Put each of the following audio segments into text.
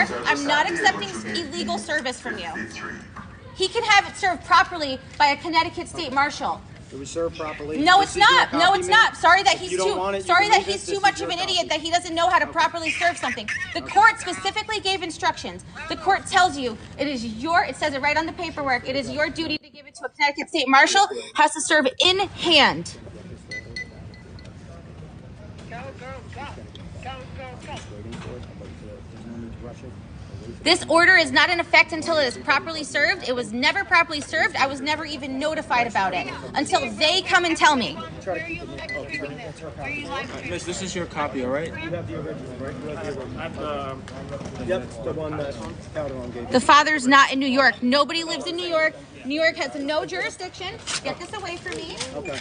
Sir, I'm not accepting illegal service from you. He can have it served properly by a Connecticut State Marshal. It was served properly. No, it's not. No, it's not. Sorry that he's too much of an idiot that he doesn't know how to properly serve something. The court specifically gave instructions. The court tells you it says it right on the paperwork. It is your duty to give it to a Connecticut State Marshal, has to serve in hand. This order is not in effect until it is properly served. It was never properly served. I was never even notified about it until they come and tell me. Miss, this is your copy, all right? You have the original, right? You have the original. Yep, the one that Calderon gave. The father's not in New York. Nobody lives in New York. New York has no jurisdiction. Get this away from me. Okay.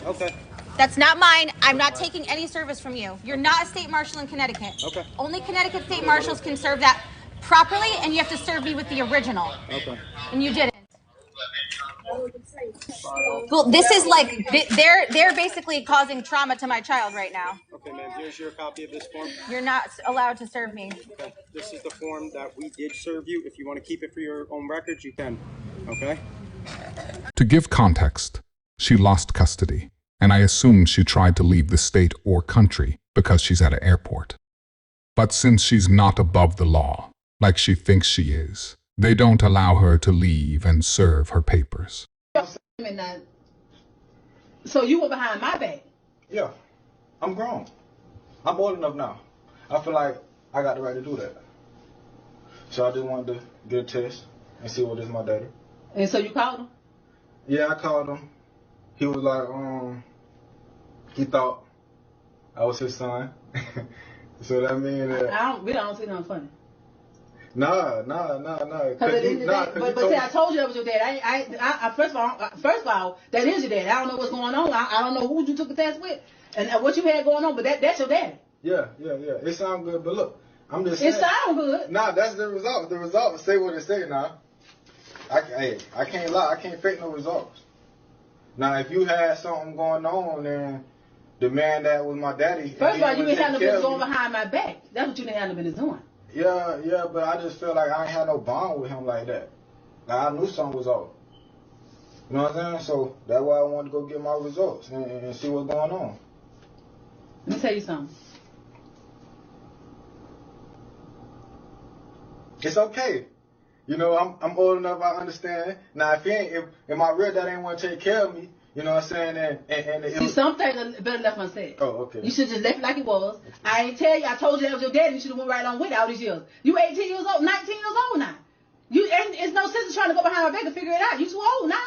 Okay. That's not mine. I'm not taking any service from you. You're not a state marshal in Connecticut. Okay. Only Connecticut state marshals can serve that properly, and you have to serve me with the original. Okay. And you didn't. Well, this is like they're basically causing trauma to my child right now. Okay, ma'am. Here's your copy of this form. You're not allowed to serve me. Okay. This is the form that we did serve you. If you want to keep it for your own records, you can. Okay. To give context, she lost custody, and I assume she tried to leave the state or country because she's at an airport. But since she's not above the law, like she thinks she is, they don't allow her to leave and serve her papers. So you were behind my back? Yeah, I'm grown. I'm old enough now. I feel like I got the right to do that. So I just wanted to get a test and see what is my daddy. And so you called him? Yeah, I called him. He was like, he thought I was his son. So that means that... I don't see nothing funny. Nah. But see, I told you that was your dad. I first of all, that is your dad. I don't know what's going on. I don't know who you took the test with and what you had going on, but that's your daddy. Yeah. It sounds good, but look, I'm just saying. It sounds good. Nah, that's the result. The result say what it say now. I can't lie. I can't fake no results. Now, if you had something going on, then the man that was my daddy. First of all, you didn't have no business going behind my back. That's what you didn't have no business doing. Yeah, but I just feel like I ain't had no bond with him like that. Like, I knew something was off. You know what I'm saying? So that's why I wanted to go get my results and see what's going on. Let me tell you something. It's okay. You know, I'm old enough, I understand. Now, if my real dad ain't want to take care of me, you know what I'm saying? See, some things are better left unsaid. Oh, okay. You should just left it like it was. I ain't tell you. I told you that was your daddy. You should have went right on with it all these years. You 18 years old, 19 years old now. It's no sense of trying to go behind my back to figure it out. You too old now.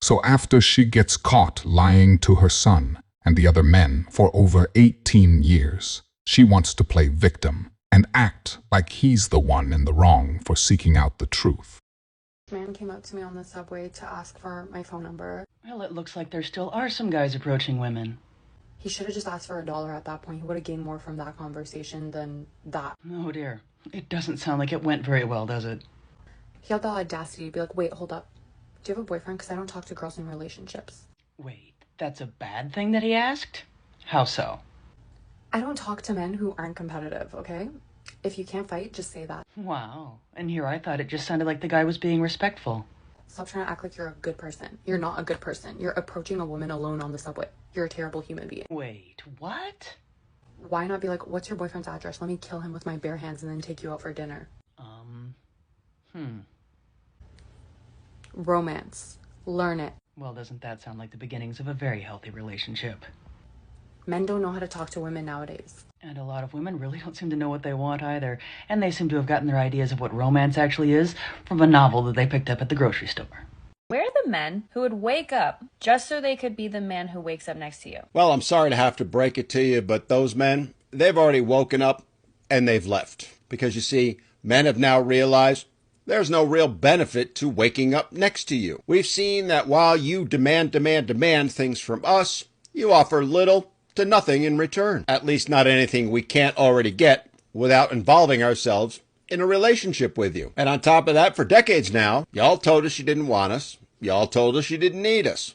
So after she gets caught lying to her son and the other men for over 18 years, she wants to play victim and act like he's the one in the wrong for seeking out the truth. This man came up to me on the subway to ask for my phone number. Well, it looks like there still are some guys approaching women. He should have just asked for $1 at that point. He would have gained more from that conversation than that. Oh dear. It doesn't sound like it went very well, does it? He had the audacity to be like, wait, hold up. Do you have a boyfriend? Because I don't talk to girls in relationships. Wait, that's a bad thing that he asked? How so? I don't talk to men who aren't competitive, okay? If you can't fight, just say that. Wow. And here I thought it just sounded like the guy was being respectful. Stop trying to act like you're a good person. You're not a good person. You're approaching a woman alone on the subway. You're a terrible human being. Wait, what? Why not be like, what's your boyfriend's address? Let me kill him with my bare hands and then take you out for dinner. Romance. Learn it. Well, doesn't that sound like the beginnings of a very healthy relationship? Men don't know how to talk to women nowadays. And a lot of women really don't seem to know what they want either. And they seem to have gotten their ideas of what romance actually is from a novel that they picked up at the grocery store. Where are the men who would wake up just so they could be the man who wakes up next to you? Well, I'm sorry to have to break it to you, but those men, they've already woken up and they've left. Because you see, men have now realized there's no real benefit to waking up next to you. We've seen that while you demand things from us, you offer little to nothing in return. At least not anything we can't already get without involving ourselves in a relationship with you. And on top of that, for decades now, y'all told us you didn't want us. Y'all told us you didn't need us.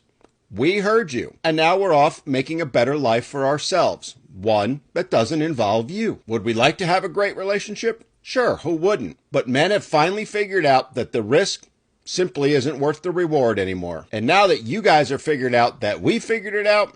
We heard you. And now we're off making a better life for ourselves. One that doesn't involve you. Would we like to have a great relationship? Sure, who wouldn't? But men have finally figured out that the risk simply isn't worth the reward anymore. And now that you guys are figured out that we figured it out,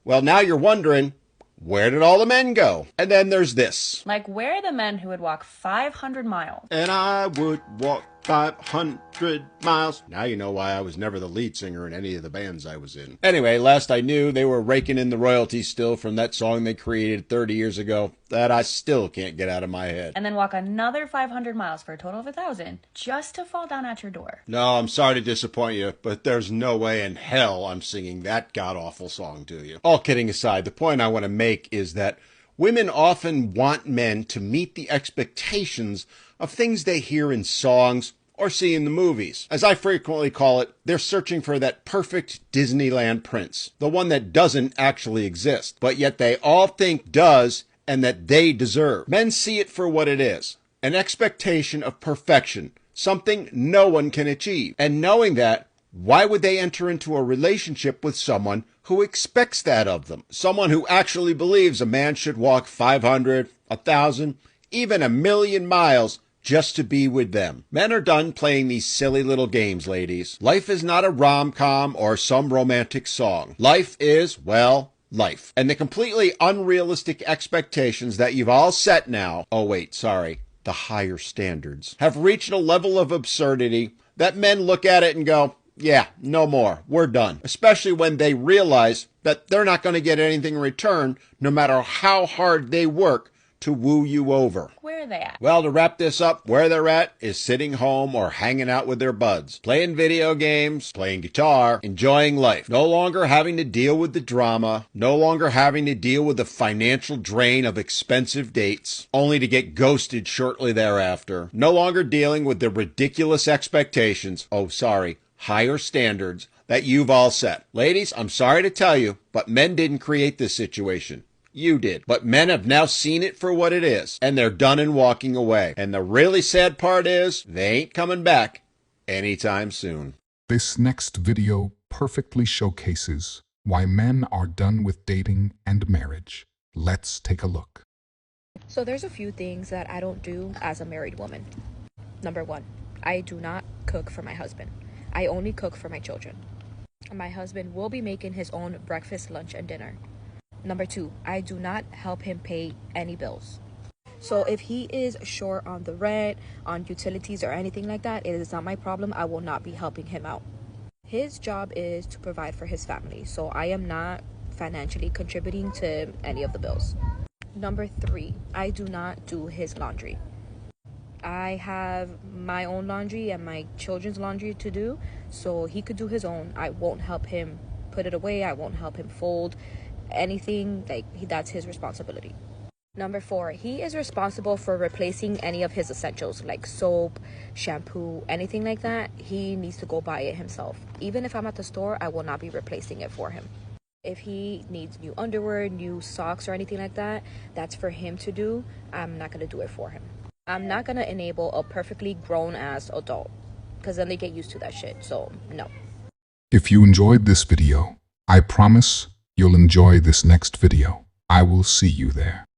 well, now you're wondering, where did all the men go? And then there's this. Like, where are the men who would walk 500 miles? And I would walk 500 miles. Now you know why I was never the lead singer in any of the bands I was in. Anyway, last I knew, they were raking in the royalties still from that song they created 30 years ago that I still can't get out of my head. And then walk another 500 miles for a total of 1,000 just to fall down at your door. No, I'm sorry to disappoint you, but there's no way in hell I'm singing that god-awful song to you. All kidding aside, the point I want to make is that women often want men to meet the expectations of things they hear in songs or see in the movies. As I frequently call it, they're searching for that perfect Disneyland prince, the one that doesn't actually exist, but yet they all think does and that they deserve. Men see it for what it is, an expectation of perfection, something no one can achieve. And knowing that, why would they enter into a relationship with someone who expects that of them? Someone who actually believes a man should walk 500, 1,000, even 1,000,000 miles just to be with them. Men are done playing these silly little games, ladies. Life is not a rom-com or some romantic song. Life is, well, life. And the completely unrealistic expectations that you've all set now, the higher standards, have reached a level of absurdity that men look at it and go, yeah, no more. We're done. Especially when they realize that they're not going to get anything in return, no matter how hard they work to woo you over. Where are they at? Well, to wrap this up, where they're at is sitting home or hanging out with their buds, playing video games, playing guitar, enjoying life, no longer having to deal with the drama, no longer having to deal with the financial drain of expensive dates, only to get ghosted shortly thereafter, no longer dealing with the ridiculous expectations, higher standards that you've all set. Ladies, I'm sorry to tell you, but men didn't create this situation. You did. But men have now seen it for what it is, and they're done and walking away. And the really sad part is, they ain't coming back anytime soon. This next video perfectly showcases why men are done with dating and marriage. Let's take a look. So there's a few things that I don't do as a married woman. Number one, I do not cook for my husband. I only cook for my children. My husband will be making his own breakfast, lunch, and dinner. Number two, I do not help him pay any bills. So if he is short on the rent, on utilities, or anything like that, it is not my problem. I will not be helping him out. His job is to provide for his family, so I am not financially contributing to any of the bills. Number three, I do not do his laundry. I have my own laundry and my children's laundry to do, so he could do his own. I won't help him put it away. I won't help him fold anything. That's his responsibility. Number four, he is responsible for replacing any of his essentials like soap, shampoo, anything like that. He needs to go buy it himself. Even if I'm at the store, I will not be replacing it for him. If he needs new underwear, new socks, or anything like that, that's for him to do. I'm not going to do it for him. I'm not going to enable a perfectly grown-ass adult, because then they get used to that shit, so no. If you enjoyed this video, I promise you'll enjoy this next video. I will see you there.